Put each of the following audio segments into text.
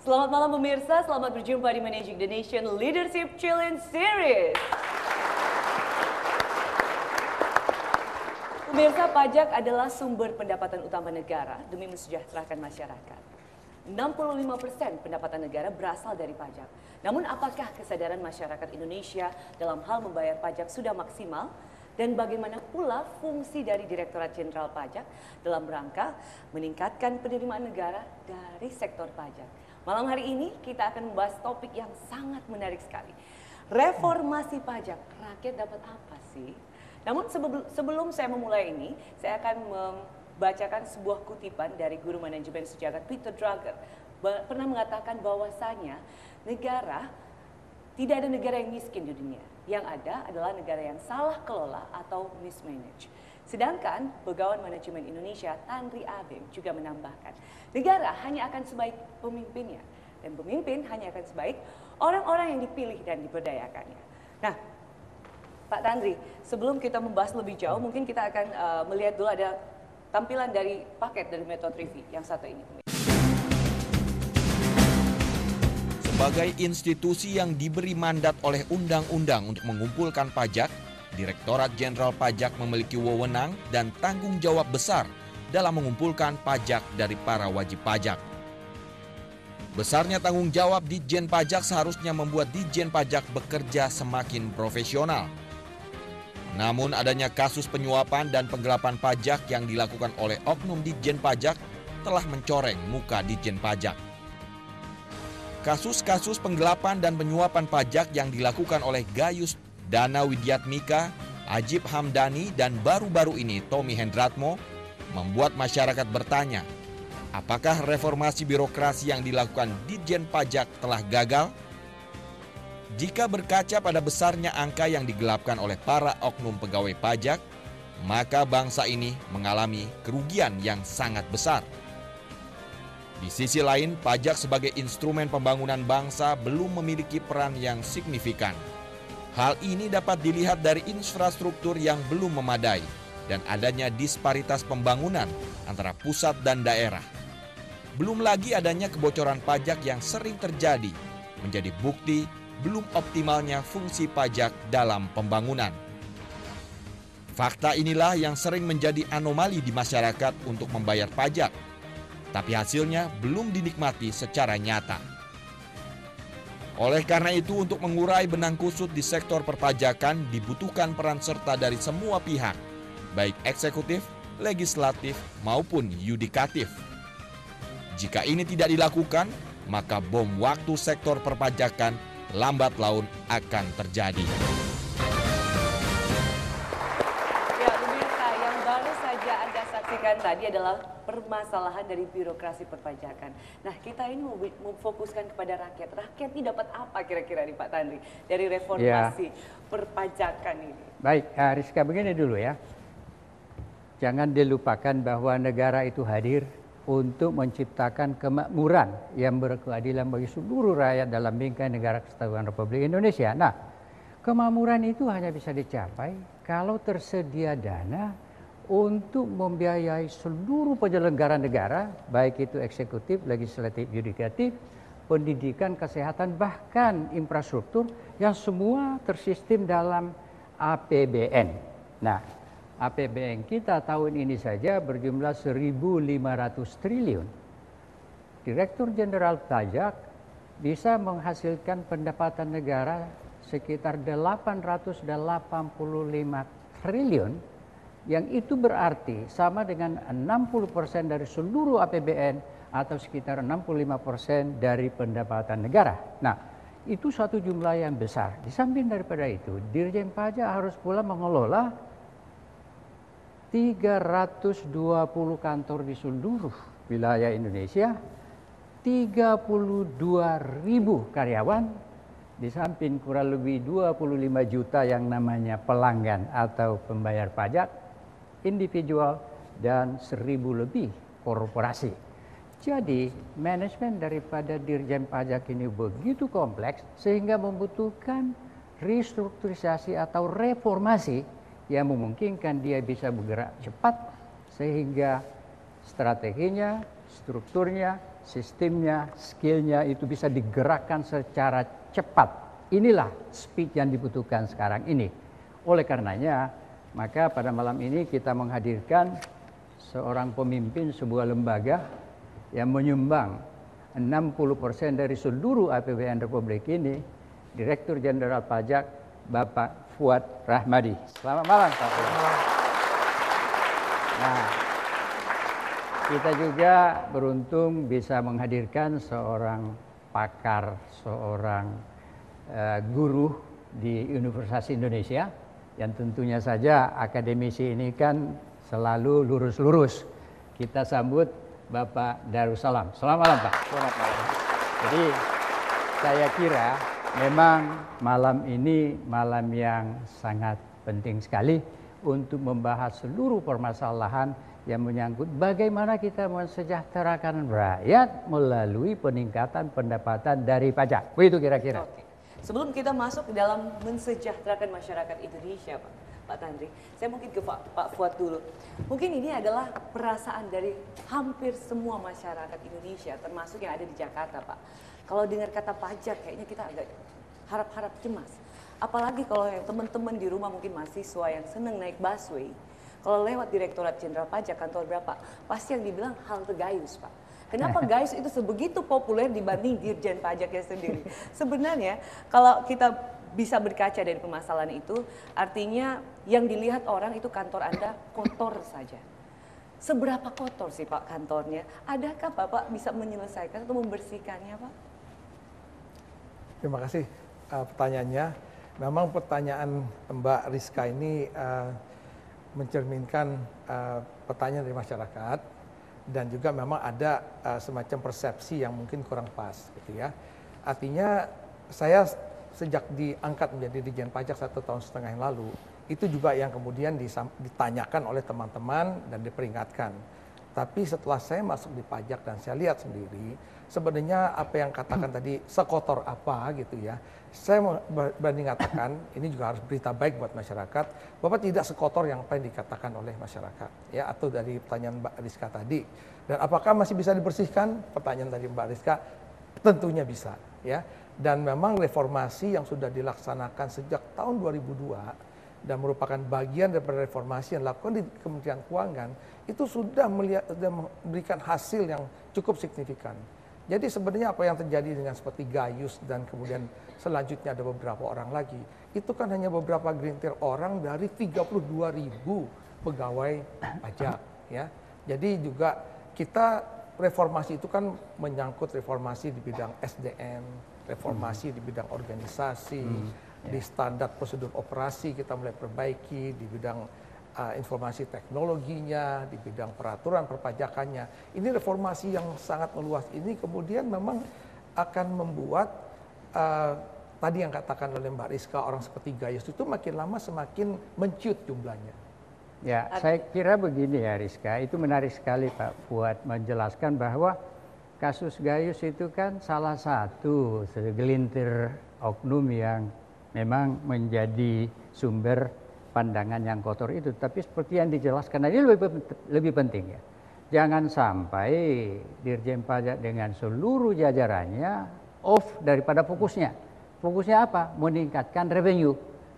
Selamat malam pemirsa, selamat berjumpa di Managing the Nation Leadership Challenge Series. Pemirsa, pajak adalah sumber pendapatan utama negara demi mensejahterakan masyarakat. 65% pendapatan negara berasal dari pajak. Namun apakah kesadaran masyarakat Indonesia dalam hal membayar pajak sudah maksimal? Dan bagaimana pula fungsi dari Direktorat Jenderal Pajak dalam rangka meningkatkan penerimaan negara dari sektor pajak? Malam hari ini kita akan membahas topik yang sangat menarik sekali. Reformasi pajak, rakyat dapat apa sih? Namun sebelum saya memulai ini, saya akan membacakan sebuah kutipan dari Guru Manajemen Sejagat Peter Drucker. Pernah mengatakan bahwasanya tidak ada negara yang miskin di dunia. Yang ada adalah negara yang salah kelola atau mismanage. Sedangkan Begawan Manajemen Indonesia Tanri Abeng juga menambahkan, negara hanya akan sebaik pemimpinnya dan pemimpin hanya akan sebaik orang-orang yang dipilih dan diberdayakannya. Nah, Pak Tanri, sebelum kita membahas lebih jauh, mungkin kita akan melihat dulu ada tampilan dari paket dari Metode TV yang satu ini. Sebagai institusi yang diberi mandat oleh undang-undang untuk mengumpulkan pajak, Direktorat Jenderal Pajak memiliki wewenang dan tanggung jawab besar dalam mengumpulkan pajak dari para wajib pajak. Besarnya tanggung jawab Ditjen Pajak seharusnya membuat Ditjen Pajak bekerja semakin profesional. Namun adanya kasus penyuapan dan penggelapan pajak yang dilakukan oleh oknum Ditjen Pajak telah mencoreng muka Ditjen Pajak. Kasus-kasus penggelapan dan penyuapan pajak yang dilakukan oleh Gayus Dana Widiatmika, Ajib Hamdani, dan baru-baru ini Tommy Hendratmo membuat masyarakat bertanya, apakah reformasi birokrasi yang dilakukan Ditjen Pajak telah gagal? Jika berkaca pada besarnya angka yang digelapkan oleh para oknum pegawai pajak, maka bangsa ini mengalami kerugian yang sangat besar. Di sisi lain, pajak sebagai instrumen pembangunan bangsa belum memiliki peran yang signifikan. Hal ini dapat dilihat dari infrastruktur yang belum memadai dan adanya disparitas pembangunan antara pusat dan daerah. Belum lagi adanya kebocoran pajak yang sering terjadi, menjadi bukti belum optimalnya fungsi pajak dalam pembangunan. Fakta inilah yang sering menjadi anomali di masyarakat untuk membayar pajak, tapi hasilnya belum dinikmati secara nyata. Oleh karena itu, untuk mengurai benang kusut di sektor perpajakan dibutuhkan peran serta dari semua pihak, baik eksekutif, legislatif, maupun yudikatif. Jika ini tidak dilakukan, maka bom waktu sektor perpajakan lambat laun akan terjadi. Ya, pemirsa, yang baru saja Anda saksikan tadi adalah permasalahan dari birokrasi perpajakan. Nah, kita ini mau fokuskan kepada rakyat. Rakyat ini dapat apa kira-kira nih Pak Tanri dari reformasi perpajakan ini? Baik, Rizka, begini dulu ya. Jangan dilupakan bahwa negara itu hadir untuk menciptakan kemakmuran yang berkeadilan bagi seluruh rakyat dalam bingkai negara kesatuan Republik Indonesia. Nah, kemakmuran itu hanya bisa dicapai kalau tersedia dana untuk membiayai seluruh penyelenggara negara, baik itu eksekutif, legislatif, yudikatif, pendidikan, kesehatan, bahkan infrastruktur yang semua tersistem dalam APBN. Nah, APBN kita tahun ini saja berjumlah 1.500 triliun. Direktur Jenderal Pajak bisa menghasilkan pendapatan negara sekitar 885 triliun, yang itu berarti sama dengan 60% dari seluruh APBN atau sekitar 65% dari pendapatan negara. Nah, itu satu jumlah yang besar. Di samping daripada itu, Dirjen Pajak harus pula mengelola 320 kantor di seluruh wilayah Indonesia, 32.000 karyawan, di samping kurang lebih 25 juta yang namanya pelanggan atau pembayar pajak, individual, dan 1.000 lebih korporasi. Jadi manajemen daripada Dirjen Pajak ini begitu kompleks sehingga membutuhkan restrukturisasi atau reformasi yang memungkinkan dia bisa bergerak cepat sehingga strateginya, strukturnya, sistemnya, skillnya itu bisa digerakkan secara cepat. Inilah speed yang dibutuhkan sekarang ini. Oleh karenanya, maka pada malam ini kita menghadirkan seorang pemimpin sebuah lembaga yang menyumbang 60% dari seluruh APBN Republik ini, Direktur Jenderal Pajak Bapak Fuad Rahmadi. Selamat malam Pak Fuad. Nah, kita juga beruntung bisa menghadirkan seorang pakar, seorang guru di Universitas Indonesia yang tentunya saja akademisi ini kan selalu lurus-lurus. Kita sambut Bapak Darussalam. Selamat malam Pak. Selamat malam. Jadi saya kira memang malam ini malam yang sangat penting sekali untuk membahas seluruh permasalahan yang menyangkut bagaimana kita mensejahterakan rakyat melalui peningkatan pendapatan dari pajak. Begitu kira-kira. Oke. Sebelum kita masuk ke dalam mensejahterakan masyarakat Indonesia, Pak Tandri, saya mungkin ke Pak Fuad dulu. Mungkin ini adalah perasaan dari hampir semua masyarakat Indonesia, termasuk yang ada di Jakarta, Pak. Kalau dengar kata pajak, kayaknya kita agak harap-harap cemas. Apalagi kalau yang teman-teman di rumah mungkin mahasiswa yang senang naik busway, kalau lewat Direktorat Jenderal Pajak kantor berapa, pasti yang dibilang halte Gayus, Pak. Kenapa Gayus itu sebegitu populer dibanding Dirjen Pajaknya sendiri? Sebenarnya kalau kita bisa berkaca dari permasalahan itu, artinya yang dilihat orang itu kantor Anda kotor saja. Seberapa kotor sih Pak kantornya? Adakah Bapak bisa menyelesaikan atau membersihkannya Pak? Terima kasih pertanyaannya. Memang pertanyaan Mbak Rizka ini mencerminkan pertanyaan dari masyarakat. Dan juga memang ada semacam persepsi yang mungkin kurang pas gitu ya. Artinya saya sejak diangkat menjadi Dirjen Pajak 1,5 tahun yang lalu, itu juga yang kemudian ditanyakan oleh teman-teman dan diperingatkan. Tapi setelah saya masuk di pajak dan saya lihat sendiri, sebenarnya apa yang katakan tadi sekotor apa gitu ya. Saya berani katakan, ini juga harus berita baik buat masyarakat, bahwa tidak sekotor yang apa yang dikatakan oleh masyarakat, ya, atau dari pertanyaan Mbak Rizka tadi. Dan apakah masih bisa dibersihkan? Pertanyaan dari Mbak Rizka, tentunya bisa, ya. Dan memang reformasi yang sudah dilaksanakan sejak tahun 2002 dan merupakan bagian dari reformasi yang dilakukan di Kementerian Keuangan, itu sudah memberikan hasil yang cukup signifikan. Jadi sebenarnya apa yang terjadi dengan seperti Gayus dan kemudian selanjutnya ada beberapa orang lagi, itu kan hanya beberapa gelintir orang dari 32.000 pegawai pajak, ya. Jadi juga kita reformasi itu kan menyangkut reformasi di bidang SDM, reformasi di bidang organisasi, di standar prosedur operasi kita mulai perbaiki, di bidang informasi teknologinya, di bidang peraturan perpajakannya. Ini reformasi yang sangat meluas ini kemudian memang akan membuat tadi yang katakan oleh Mbak Rizka, orang seperti Gayus itu makin lama semakin menciut jumlahnya. Ya, saya kira begini ya Rizka, itu menarik sekali Pak Fuad menjelaskan bahwa kasus Gayus itu kan salah satu segelintir oknum yang memang menjadi sumber pandangan yang kotor itu. Tapi seperti yang dijelaskan tadi lebih penting ya. Jangan sampai Dirjen Pajak dengan seluruh jajarannya off daripada fokusnya. Fokusnya apa? Meningkatkan revenue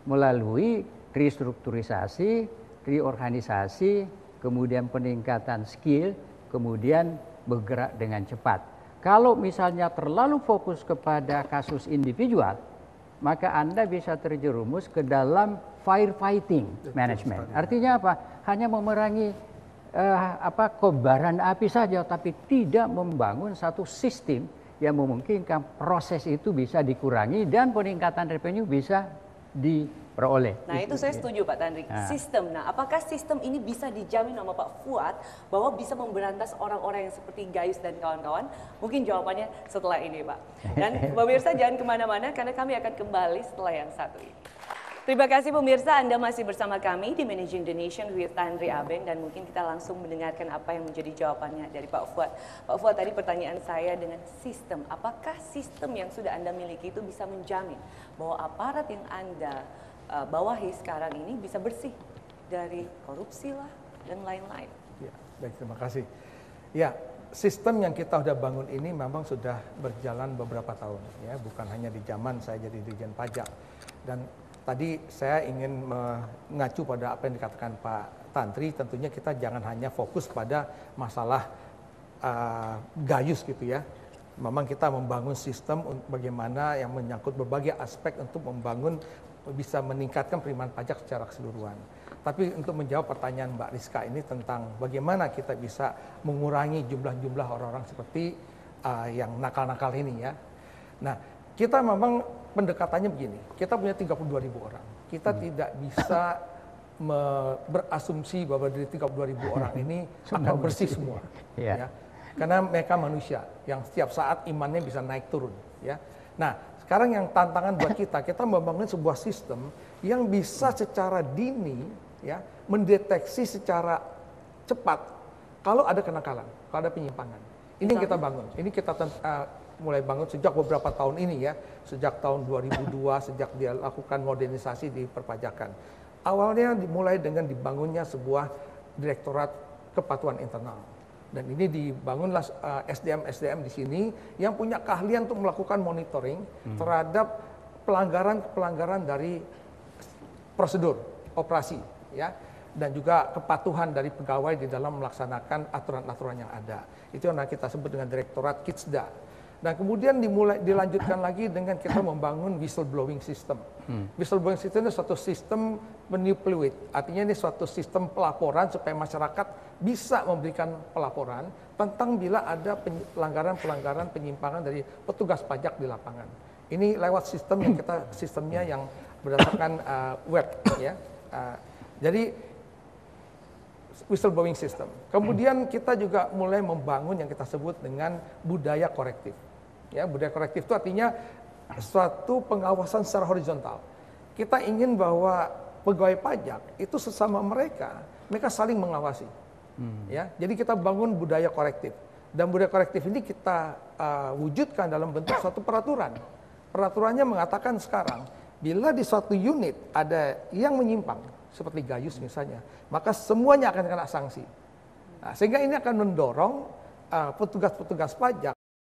melalui restrukturisasi, reorganisasi, kemudian peningkatan skill, kemudian bergerak dengan cepat. Kalau misalnya terlalu fokus kepada kasus individual, maka Anda bisa terjerumus ke dalam firefighting management. Artinya apa? Hanya memerangi kobaran api saja, tapi tidak membangun satu sistem yang memungkinkan proses itu bisa dikurangi dan peningkatan revenue bisa diperoleh. Nah itu saya setuju Pak Tandri. Sistem. Nah apakah sistem ini bisa dijamin sama Pak Fuad bahwa bisa memberantas orang-orang yang seperti Gayus dan kawan-kawan? Mungkin jawabannya setelah ini Pak. Dan pemirsa jangan kemana-mana karena kami akan kembali setelah yang satu ini. Terima kasih pemirsa, Anda masih bersama kami di Managing the Nation with Tandri Aben dan mungkin kita langsung mendengarkan apa yang menjadi jawabannya dari Pak Fuad. Pak Fuad, tadi pertanyaan saya dengan sistem, apakah sistem yang sudah Anda miliki itu bisa menjamin bahwa aparat yang Anda bawahi sekarang ini bisa bersih dari korupsi lah dan lain-lain? Ya, baik, terima kasih. Ya, sistem yang kita sudah bangun ini memang sudah berjalan beberapa tahun, ya, bukan hanya di zaman saya jadi Dirjen Pajak. Dan tadi saya ingin mengacu pada apa yang dikatakan Pak Tantri, tentunya kita jangan hanya fokus pada masalah gayus gitu ya. Memang kita membangun sistem bagaimana yang menyangkut berbagai aspek untuk membangun bisa meningkatkan penerimaan pajak secara keseluruhan. Tapi untuk menjawab pertanyaan Mbak Rizka ini tentang bagaimana kita bisa mengurangi jumlah-jumlah orang-orang seperti yang nakal-nakal ini ya. Nah, kita memang pendekatannya begini, kita punya 32.000 orang. Kita tidak bisa berasumsi bahwa dari 32.000 orang ini akan bersih semua. Ya. Karena mereka manusia yang setiap saat imannya bisa naik turun. Ya. Nah, sekarang yang tantangan buat kita membangun sebuah sistem yang bisa secara dini ya mendeteksi secara cepat kalau ada kenakalan, kalau ada penyimpangan. Ini yang kita bangun. Ini kita mulai bangun sejak beberapa tahun ini ya, sejak tahun 2002 sejak dia lakukan modernisasi di perpajakan. Awalnya dimulai dengan dibangunnya sebuah direktorat kepatuhan internal. Dan ini dibangunlah SDM-SDM di sini yang punya keahlian untuk melakukan monitoring terhadap pelanggaran-pelanggaran dari prosedur operasi ya, dan juga kepatuhan dari pegawai di dalam melaksanakan aturan-aturan yang ada. Itu yang kita sebut dengan Direktorat Kitsda. Dan kemudian dilanjutkan lagi dengan kita membangun whistleblowing system. Whistleblowing system itu suatu sistem peniup fluid. Artinya ini suatu sistem pelaporan supaya masyarakat bisa memberikan pelaporan tentang bila ada pelanggaran-pelanggaran penyimpangan dari petugas pajak di lapangan. Ini lewat sistem yang kita sistemnya yang berdasarkan web ya. Jadi whistleblowing system. Kemudian kita juga mulai membangun yang kita sebut dengan budaya korektif. Ya, budaya korektif itu artinya suatu pengawasan secara horizontal. Kita ingin bahwa pegawai pajak itu sesama mereka saling mengawasi. Ya, jadi kita bangun budaya korektif. Dan budaya korektif ini kita wujudkan dalam bentuk suatu peraturan. Peraturannya mengatakan sekarang, bila di suatu unit ada yang menyimpang, seperti gayus misalnya, maka semuanya akan kena sanksi. Nah, sehingga ini akan mendorong petugas-petugas pajak